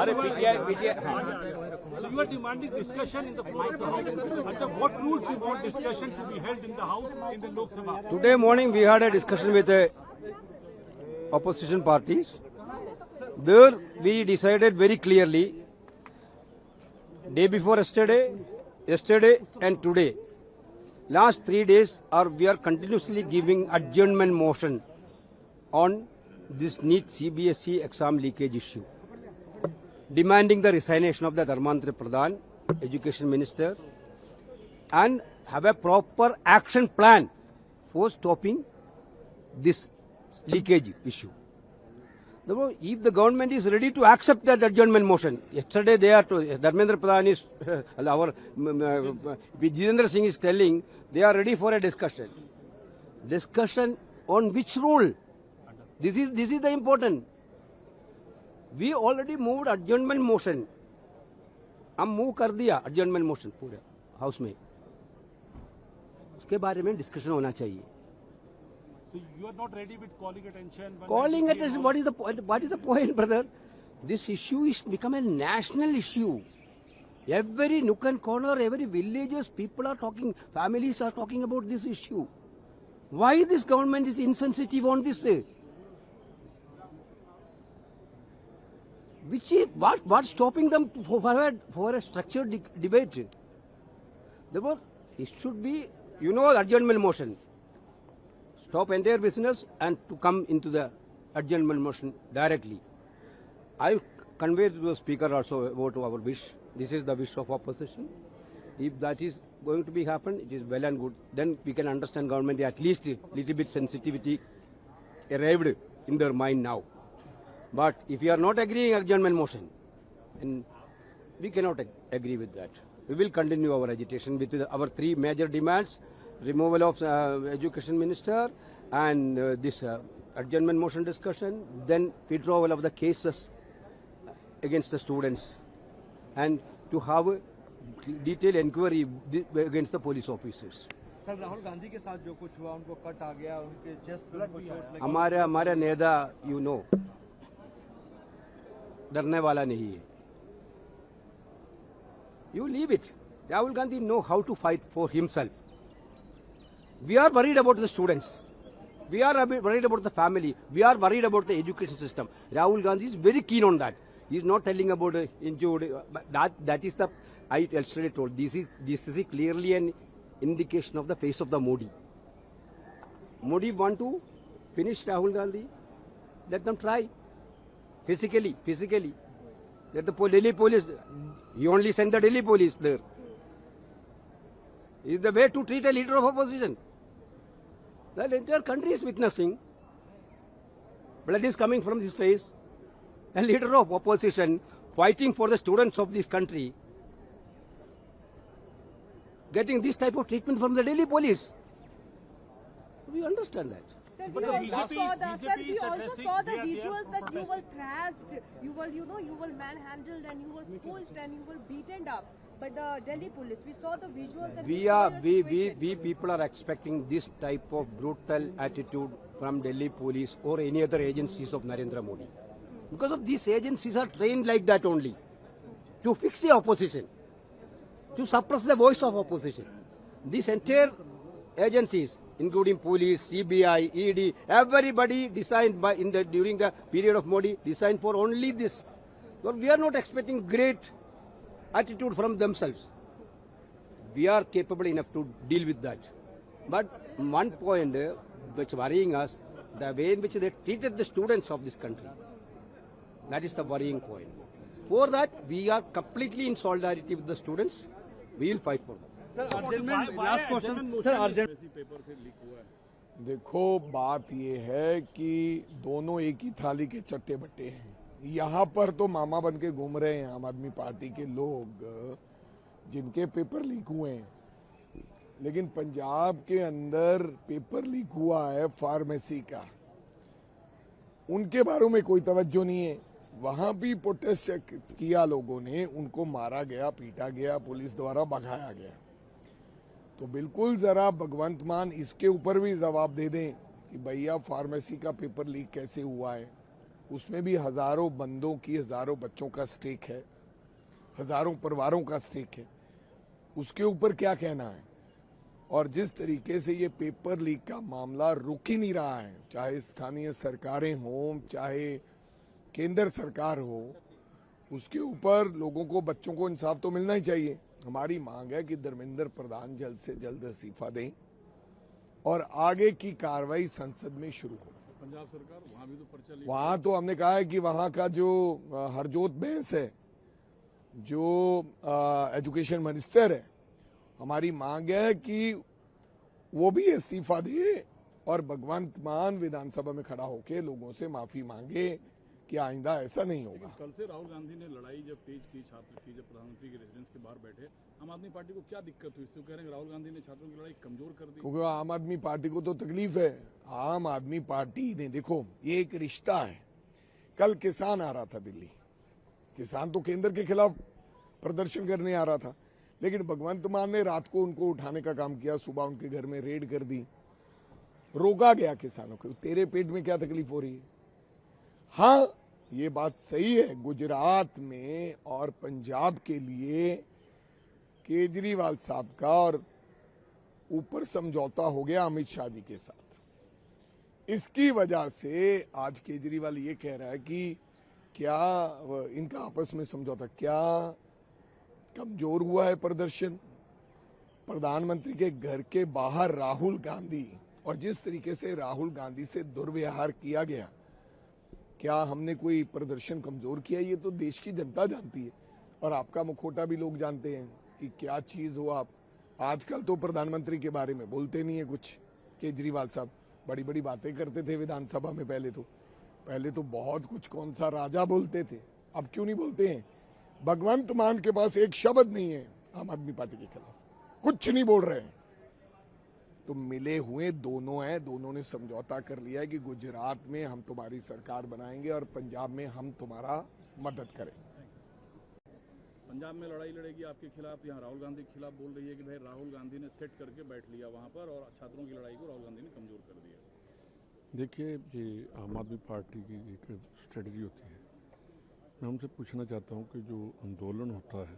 अरे PTI So you are demanding discussion in the floor of the House. Under what rules you want discussion to be held in the House in the Lok Sabha? Today morning we had a discussion with the opposition parties. There we decided very clearly, day before yesterday and today, last 3 days we are continuously giving adjournment motion on this NEET CBSE exam leakage issue, demanding the resignation of the Dharmendra Pradhan, Education Minister, and have a proper action plan for stopping this leakage issue. Therefore, if the government is ready to accept that adjournment motion, yesterday they are to Dharmendra Pradhan is our Jitendra Singh is telling they are ready for a discussion. Discussion on which rule? This is the important. We already moved adjournment motion. हम move कर दिया adjournment motion पूरे house में. उसके बारे में discussion होना चाहिए. So you are not ready with calling attention? Calling attention, what is the point, brother? This issue is become a national issue. Every nook and corner, every villages, people are talking, families are talking about this issue. Why this government is insensitive on this? Which is what's stopping them for a structured debate? Therefore, it should be, adjournment motion. Stop entire business and to come into the adjournment motion directly. I conveyed to the speaker also about our wish. This is the wish of opposition. If that is going to be happen, it is well and good. Then we can understand government at least a little bit sensitivity arrived in their mind now. But if you are not agreeing adjournment motion, and we cannot agree with that. We will continue our agitation with our 3 major demands: removal of Education Minister, and this adjournment motion discussion, then withdrawal of the cases against the students, and to have a detailed inquiry against the police officers. कल राहुल गांधी के साथ जो कुछ हुआ, उनको cut आ गया, उनके chest पे उनको चोट लगी. हमारे नेता डरने वाला नहीं है. You leave it. Rahul Gandhi know how to fight for himself. We are worried about the students. We are worried about the family. We are worried about the education system. Rahul Gandhi is very keen on that. He is not telling about injured. That is the, I yesterday told. This is clearly an indication of the face of the Modi. Modi want to finish Rahul Gandhi. Let them try. Physically. Let the Delhi police. He only sent the Delhi police there. Is the way to treat a leader of opposition. The entire country is witnessing. Blood is coming from his face. A leader of opposition fighting for the students of this country, getting this type of treatment from the Delhi police. We understand that. Sir, we also saw the visuals that you were thrashed, you were manhandled, and you were pushed and you were beaten up by the Delhi police. We saw the visuals. And we people are expecting this type of brutal attitude from Delhi police or any other agencies of Narendra Modi. Because of these agencies are trained like that only, to fix the opposition, to suppress the voice of opposition. These entire agencies, including police, CBI, ED, everybody designed during the period of Modi, designed for only this. But we are not expecting great attitude from themselves. We are capable enough to deal with that. But one point which worrying us, the way in which they treated the students of this country, that is the worrying point. For that, we are completely in solidarity with the students. We will fight for them. Sir, last question sir, urgent paper फिर leak हुआ है. देखो, बात ये है कि दोनों एक ही थाली के चट्टे बट्टे हैं. यहाँ पर तो मामा बन के घूम रहे हैं आम आदमी पार्टी के लोग, जिनके पेपर लीक हुए हैं. लेकिन पंजाब के अंदर पेपर लीक हुआ है फार्मेसी का, उनके बारे में कोई तवज्जो नहीं है. वहां भी प्रोटेस्ट किया लोगों ने, उनको मारा गया, पीटा गया, पुलिस द्वारा भगाया गया. तो बिल्कुल जरा भगवंत मान इसके ऊपर भी जवाब दे दें कि भैया फार्मेसी का पेपर लीक कैसे हुआ है, उसमें भी हजारों बंदों की, हजारों बच्चों का स्टेक है, हजारों परिवारों का स्टेक है, उसके ऊपर क्या कहना है। और जिस तरीके से ये पेपर लीक का मामला रुक ही नहीं रहा है, चाहे स्थानीय सरकारें हों चाहे केंद्र सरकार हो, उसके ऊपर लोगों को, बच्चों को इंसाफ तो मिलना ही चाहिए। हमारी मांग है कि धर्मेंद्र प्रधान जल्द से जल्द इस्तीफा दें और आगे की कार्रवाई संसद में शुरू हो। पंजाब सरकार वहाँ भी तो पर्चा ली, वहां तो हमने कहा है कि वहां का जो हरजोत बैंस है, जो एजुकेशन मिनिस्टर है, हमारी मांग है कि वो भी इस्तीफा दे और भगवंत मान विधानसभा में खड़ा होकर लोगों से माफी मांगे कि आइंदा ऐसा नहीं होगा। कल से राहुल गांधी ने लड़ाई जब तेज की छात्र की, जब प्रधानमंत्री के रेजिडेंस के बाहर बैठे, आम आदमी पार्टी को क्या दिक्कत हुई? कह रहे हैं राहुल गांधी ने छात्रों की लड़ाई कमजोर कर दी। क्योंकि आम आदमी पार्टी को तो तकलीफ है। आम आदमी पार्टी ने, देखो ये एक रिश्ता है। कल किसान आ रहा था दिल्ली, किसान तो केंद्र के खिलाफ प्रदर्शन करने आ रहा था, लेकिन भगवंत मान ने रात को उनको उठाने का काम किया, सुबह उनके घर में रेड कर दी, रोका गया किसानों को। तेरे पेट में क्या तकलीफ हो रही है? हाँ, ये बात सही है, गुजरात में और पंजाब के लिए केजरीवाल साहब का और ऊपर समझौता हो गया अमित शाह जी के साथ। इसकी वजह से आज केजरीवाल ये कह रहा है कि क्या इनका आपस में समझौता, क्या कमजोर हुआ है प्रदर्शन? प्रधानमंत्री के घर के बाहर राहुल गांधी, और जिस तरीके से राहुल गांधी से दुर्व्यवहार किया गया, क्या हमने कोई प्रदर्शन कमजोर किया? ये तो देश की जनता जानती है और आपका मुखौटा भी लोग जानते हैं कि क्या चीज हो आप। आजकल तो प्रधानमंत्री के बारे में बोलते नहीं है कुछ। केजरीवाल साहब बड़ी बड़ी बातें करते थे विधानसभा में, पहले तो बहुत कुछ, कौन सा राजा बोलते थे, अब क्यों नहीं बोलते हैं? भगवंत मान के पास एक शब्द नहीं है आम आदमी पार्टी के खिलाफ, कुछ नहीं बोल रहे हैं। तो मिले हुए दोनों हैं, दोनों ने समझौता कर लिया है कि गुजरात में हम तुम्हारी सरकार बनाएंगे और पंजाब में हम तुम्हारा मदद करेंगे। पंजाब में लड़ाई लड़ेगी आपके खिलाफ, यहाँ राहुल गांधी के खिलाफ बोल रही है कि भाई राहुल गांधी ने सेट करके बैठ लिया वहाँ पर और छात्रों की लड़ाई को राहुल गांधी ने कमजोर कर दिया। देखिए, ये आम आदमी पार्टी की एक स्ट्रेटजी होती है। मैं हमसे पूछना चाहता हूँ कि जो आंदोलन होता है,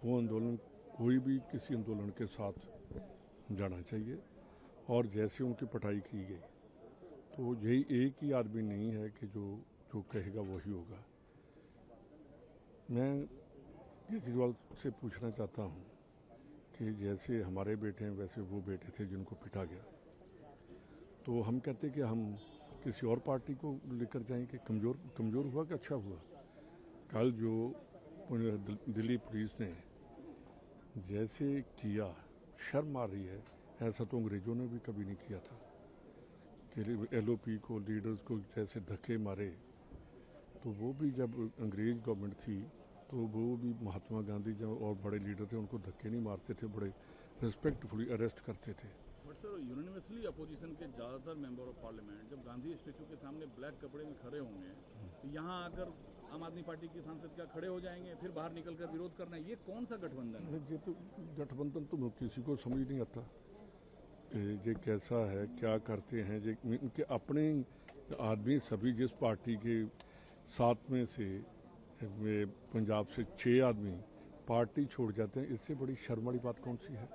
वो आंदोलन कोई भी किसी आंदोलन के साथ जाना चाहिए, और जैसे उनकी पिटाई की गई, तो यही एक ही आदमी नहीं है कि जो कहेगा वही होगा। मैं केजरीवाल से पूछना चाहता हूँ कि जैसे हमारे बेटे हैं वैसे वो बेटे थे जिनको पिटा गया, तो हम कहते कि हम किसी और पार्टी को लेकर जाएंगे, कमज़ोर हुआ कि अच्छा हुआ? कल जो दिल्ली पुलिस ने जैसे किया, शर्म आ रही है। ऐसा तो अंग्रेज़ों ने भी कभी नहीं किया था कि एलओपी को, लीडर्स को जैसे धक्के मारे। तो वो भी जब अंग्रेज गवर्नमेंट थी तो वो भी महात्मा गांधी जब और बड़े लीडर थे उनको धक्के नहीं मारते थे, बड़े रिस्पेक्टफुली अरेस्ट करते थे। बट सर, यूनिवर्सली अपोजिशन के ज़्यादातर मेंबर ऑफ पार्लियामेंट जब गांधी स्टेचू के सामने ब्लैक कपड़े में खड़े होंगे, तो यहाँ आकर आम आदमी पार्टी के सांसद क्या खड़े हो जाएंगे, फिर बाहर निकलकर विरोध करना है? ये कौन सा गठबंधन है? ये तो गठबंधन तो किसी को समझ नहीं आता ये कैसा है, क्या करते हैं। ये इनके अपने आदमी सभी जिस पार्टी के साथ में से पंजाब से 6 आदमी पार्टी छोड़ जाते हैं, इससे बड़ी शर्म वाली बात कौन सी है?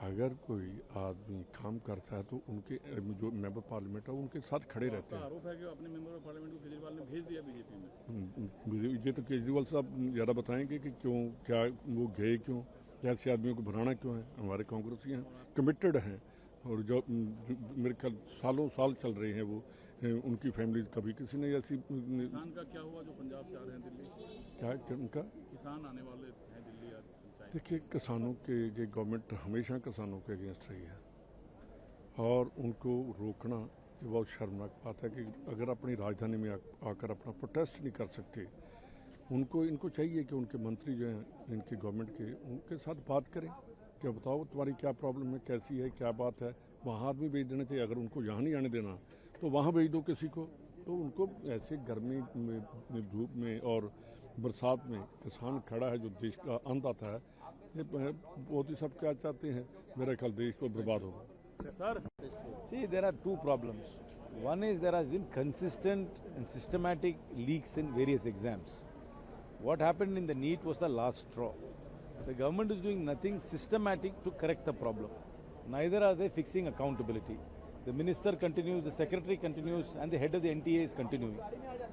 अगर कोई आदमी काम करता है तो उनके जो मेंबर पार्लियामेंट है उनके साथ खड़े रहते हैं। आरोप है कि अपने मेंबर ऑफ पार्लियामेंट को केजरीवाल ने भेज दिया बीजेपी में। ये तो केजरीवाल साहब ज़्यादा बताएंगे कि क्यों, क्या वो गए क्यों, ऐसे आदमियों को बनाना क्यों है? हमारे कांग्रेसी हैं, कमिटेड हैं, और जो मेरे ख्याल सालों साल चल रहे हैं वो, उनकी फैमिली कभी किसी ने ऐसी। किसान का क्या हुआ जो पंजाब से आ रहे हैं दिल्ली? क्या उनका किसान आने वाले हैं दिल्ली आज? देखिए, किसानों के ये गवर्नमेंट हमेशा किसानों के अगेंस्ट रही है, और उनको रोकना ये बहुत शर्मनाक बात है कि अगर अपनी राजधानी में आकर अपना प्रोटेस्ट नहीं कर सकते, इनको चाहिए कि उनके मंत्री जो हैं इनकी गवर्नमेंट के, उनके साथ बात करें कि बताओ तुम्हारी क्या प्रॉब्लम है, कैसी है, क्या बात है। वहाँ आदमी भेज देना चाहिए। अगर उनको यहाँ नहीं आने देना तो वहाँ भेज दो किसी को। तो उनको ऐसे गर्मी में, धूप में और बरसात में किसान खड़ा है जो देश का अन्नदाता है, ये बहुत ही सब क्या चाहते हैं, मेरा ख्याल देश को बर्बाद होगा। Sir See, there are two problems. One is there has been consistent and systematic leaks in various exams. What happened in the NEET was the last straw. The government is doing nothing systematic to correct the problem. Neither are they fixing accountability. The minister continues, the secretary continues, and the head of the NTA is continuing.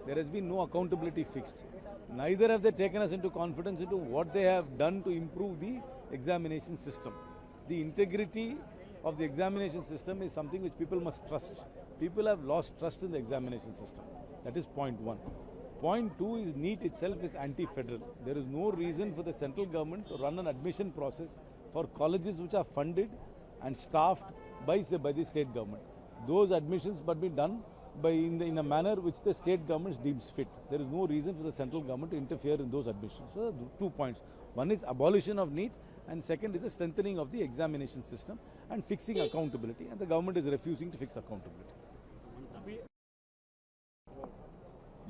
There has been no accountability fixed. Neither have they taken us into confidence into what they have done to improve the examination system. The integrity of the examination system is something which people must trust. People have lost trust in the examination system. That is point one. Point two is NEET itself is anti-federal. There is no reason for the central government to run an admission process for colleges which are funded and staffed by the state government. Those admissions must be done in a manner which the state government deems fit. There is no reason for the central government to interfere in those admissions. So, 2 points. One is abolition of NEET, and second is the strengthening of the examination system and fixing accountability. And the government is refusing to fix accountability.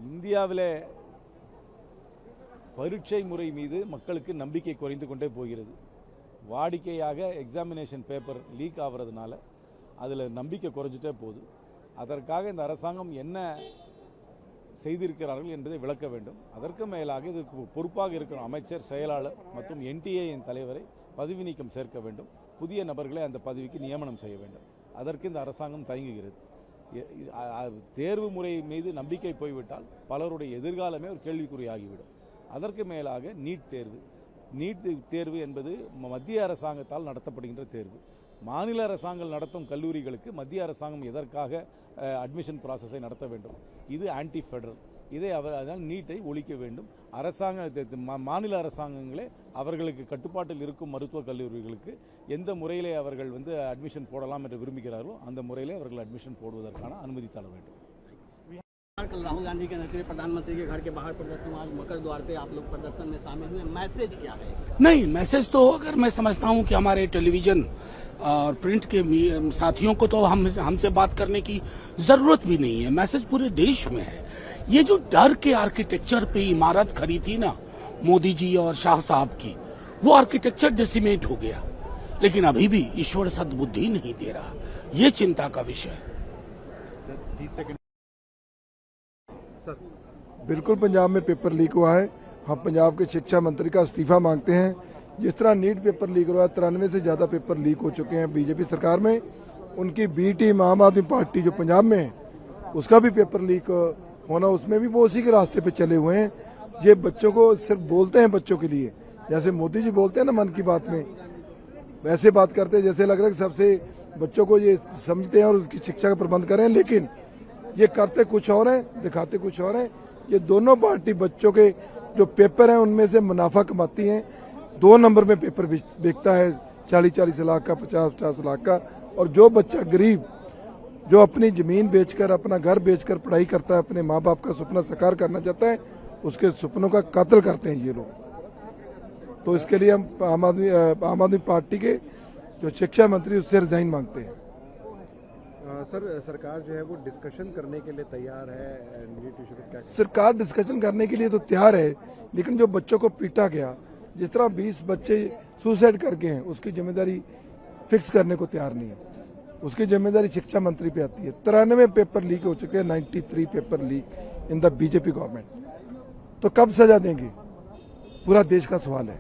இந்தியாவிலே பரீட்சை முறை மீது மக்களுக்கு நம்பிக்கை குறைந்து கொண்டே போகிறது. வாடிக்கையாக எக்ஸாமினேஷன் பேப்பர் லீக் ஆகிறதுனால அதில் நம்பிக்கை குறைஞ்சிட்டே போகுது. அதற்காக இந்த அரசாங்கம் என்ன செய்திருக்கிறார்கள் என்பதை விளக்க வேண்டும். அதற்கு மேலாக இதற்கு பொறுப்பாக இருக்கிற அமைச்சர், செயலாளர் மற்றும் NTA-யின் தலைவரை பதவி நீக்கம் சேர்க்க வேண்டும். புதிய நபர்களை அந்த பதவிக்கு நியமனம் செய்ய வேண்டும். அதற்கு இந்த அரசாங்கம் தயங்குகிறது. தேர்வு முறை மீது நம்பிக்கை போய்விட்டால் பலருடைய எதிர்காலமே ஒரு கேள்விக்குறியாகிவிடும். அதற்கு மேலாக நீட் தேர்வு என்பது மத்திய அரசாங்கத்தால் நடத்தப்படுகின்ற தேர்வு. மாநில அரசாங்கம் நடத்தும் கல்லூரிகளுக்கு மத்திய அரசாங்கம் எதற்காக அட்மிஷன் ப்ராசஸை நடத்த வேண்டும்? இது ஆன்டி ஃபெடரல். இதை அதனால் நீட்டை ஒழிக்க வேண்டும். மாநில அரசாங்கங்களே அவர்களுக்கு கட்டுப்பாட்டில் இருக்கும் மருத்துவக் கல்லூரிகளுக்கு எந்த முறையிலே அவர்கள் அட்மிஷன் போடலாம் என்று விரும்புகிறார்களோ அந்த முறையிலே அவர்கள் அட்மிஷன் போடுவதற்கான அனுமதி தர வேண்டும். कल राहुल गांधी के नेतृत्व प्रधानमंत्री के घर के बाहर प्रदर्शन, आज मकर द्वार पे आप लोग प्रदर्शन में शामिल हुए, मैसेज क्या है? नहीं, मैसेज तो अगर मैं समझता हूं कि हमारे टेलीविजन और प्रिंट के साथियों को तो हमसे बात करने की जरूरत भी नहीं है. मैसेज पूरे देश में है. ये जो डर के आर्किटेक्चर पे इमारत खड़ी थी ना मोदी जी और शाह साहब की, वो आर्किटेक्चर डिसिमेट हो गया. लेकिन अभी भी ईश्वर सद्बुद्धि नहीं दे रहा. ये चिंता का विषय है. बिल्कुल पंजाब में पेपर लीक हुआ है. हम पंजाब के शिक्षा मंत्री का इस्तीफा मांगते हैं. जिस तरह नीट पेपर लीक हुआ है, 93 से ज़्यादा पेपर लीक हो चुके हैं बीजेपी सरकार में. उनकी बी टीम आम आदमी पार्टी जो पंजाब में है उसका भी पेपर लीक होना, उसमें भी वो उसी के रास्ते पे चले हुए हैं. ये बच्चों को सिर्फ बोलते हैं बच्चों के लिए, जैसे मोदी जी बोलते हैं ना मन की बात में, वैसे बात करते हैं. जैसे लग रहा है कि सबसे बच्चों को ये समझते हैं और उसकी शिक्षा का प्रबंध करें, लेकिन ये करते कुछ और हैं, दिखाते कुछ और हैं. ये दोनों पार्टी बच्चों के जो पेपर हैं उनमें से मुनाफा कमाती हैं. 2 नंबर में पेपर बिकता है, 40-40 लाख का, 50-50 लाख का. और जो बच्चा गरीब जो अपनी जमीन बेचकर, अपना घर बेचकर पढ़ाई करता है, अपने माँ बाप का सपना साकार करना चाहता है, उसके सपनों का कत्ल करते हैं ये लोग. तो इसके लिए हम आम आदमी पार्टी के जो शिक्षा मंत्री उससे रिजाइन मांगते हैं. सर, सरकार जो है वो डिस्कशन करने के लिए तैयार है नीट इशू पे? क्या सरकार डिस्कशन करने के लिए तो तैयार है, लेकिन जो बच्चों को पीटा गया, जिस तरह 20 बच्चे सुसाइड कर गए हैं, उसकी जिम्मेदारी फिक्स करने को तैयार नहीं है. उसकी जिम्मेदारी शिक्षा मंत्री पे आती है. 93 पेपर लीक हो चुके हैं, 93 paper leak in the BJP government. तो कब सजा देंगे? पूरा देश का सवाल है.